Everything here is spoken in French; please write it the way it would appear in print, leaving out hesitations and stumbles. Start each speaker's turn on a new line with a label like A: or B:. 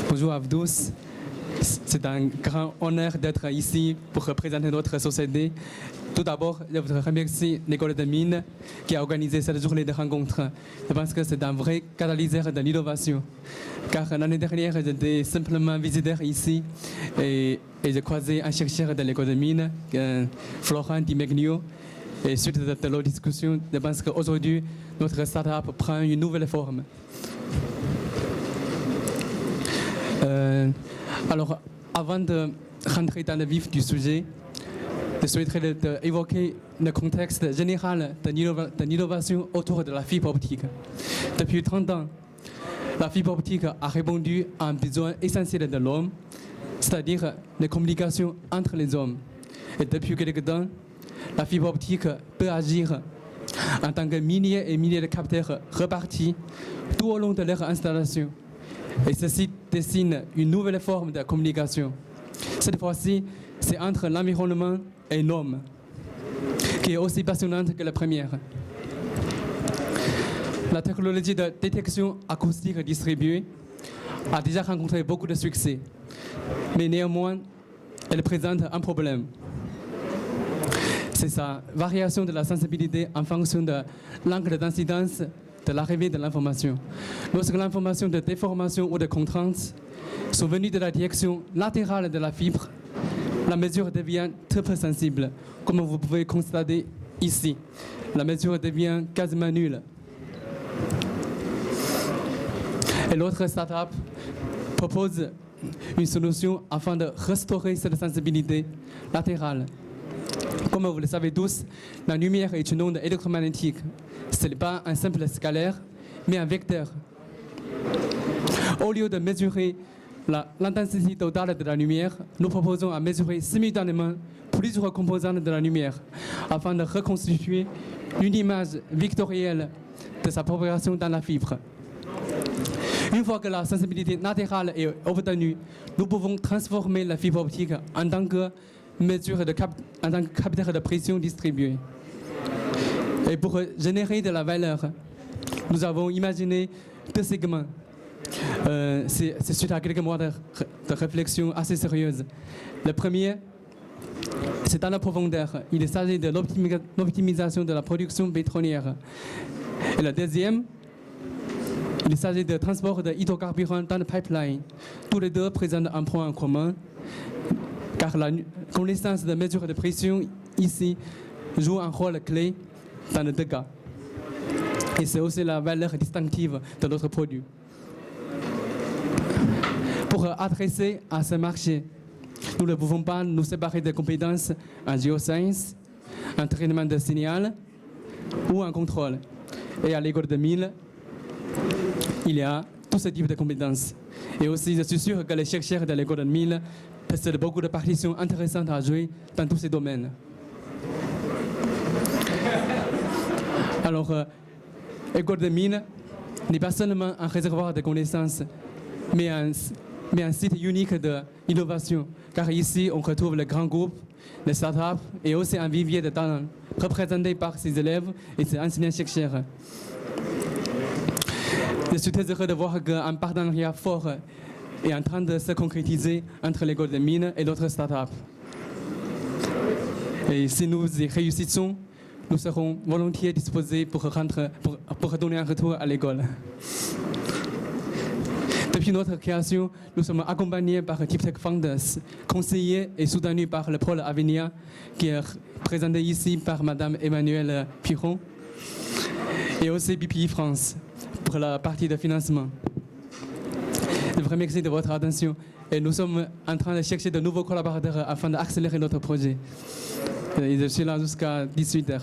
A: Bonjour à vous tous. C'est un grand honneur d'être ici pour représenter notre société. Tout d'abord, je voudrais remercier l'école de mines qui a organisé cette journée de rencontre. Je pense que c'est un vrai catalyseur de l'innovation. Car l'année dernière, j'étais simplement visiteur ici et j'ai croisé un chercheur de l'école de mines, Florent Di Meglio. Et suite de leur discussion, je pense qu'aujourd'hui, notre start-up prend une nouvelle forme. Alors, avant de rentrer dans le vif du sujet, je souhaiterais évoquer le contexte général de l'innovation autour de la fibre optique. Depuis 30 ans, la fibre optique a répondu à un besoin essentiel de l'homme, c'est-à-dire la communication entre les hommes. Et depuis quelque temps, la fibre optique peut agir en tant que milliers et milliers de capteurs repartis tout au long de leur installation. Et ceci dessine une nouvelle forme de communication. Cette fois-ci, c'est entre l'environnement et l'homme, qui est aussi passionnante que la première. La technologie de détection acoustique distribuée a déjà rencontré beaucoup de succès, mais néanmoins, elle présente un problème. C'est sa variation de la sensibilité en fonction de l'angle d'incidence de l'arrivée de l'information. Lorsque l'information de déformation ou de contrainte sont venues de la direction latérale de la fibre, la mesure devient très peu sensible, comme vous pouvez constater ici. La mesure devient quasiment nulle. Et l'autre startup propose une solution afin de restaurer cette sensibilité latérale. Comme vous le savez tous, la lumière est une onde électromagnétique. Ce n'est pas un simple scalaire, mais un vecteur. Au lieu de mesurer l'intensité totale de la lumière, nous proposons à mesurer simultanément plusieurs composantes de la lumière afin de reconstituer une image vectorielle de sa propagation dans la fibre. Une fois que la sensibilité latérale est obtenue, nous pouvons transformer la fibre optique en tant que capteur de pression distribué. Et pour générer de la valeur, nous avons imaginé deux segments. C'est suite à quelques mois de réflexion assez sérieuse. Le premier, c'est dans la profondeur. Il s'agit de l'optimisation de la production pétrolière. Et le deuxième, il s'agit de transport de hydrocarbures dans le pipeline. Tous les deux présentent un point en commun, car la connaissance de mesure de pression ici joue un rôle clé dans les deux cas. Et c'est aussi la valeur distinctive de notre produit. Pour adresser à ce marché, nous ne pouvons pas nous séparer des compétences en géosciences, en traitement de signal ou en contrôle. Et à l'école de mines, il y a tous ces types de compétences. Et aussi, je suis sûr que les chercheurs de l'école de mines possèdent beaucoup de partitions intéressantes à jouer dans tous ces domaines. Alors, l'école de mines n'est pas seulement un réservoir de connaissances, mais un site unique d'innovation. Car ici, on retrouve les grands groupes, les startups et aussi un vivier de talents représenté par ses élèves et ses enseignants-chercheurs. Je suis très heureux de voir qu'un partenariat fort est en train de se concrétiser entre l'école de mines et d'autres startups. Et si nous y réussissons, nous serons volontiers disposés pour donner un retour à l'école. Depuis notre création, nous sommes accompagnés par TipTech Founders, conseillés et soutenus par le pôle Avenir, qui est présenté ici par Madame Emmanuelle Piron, et aussi BPI France pour la partie de financement. Je vous remercie de votre attention et nous sommes en train de chercher de nouveaux collaborateurs afin d'accélérer notre projet. Et je suis là jusqu'à 18h.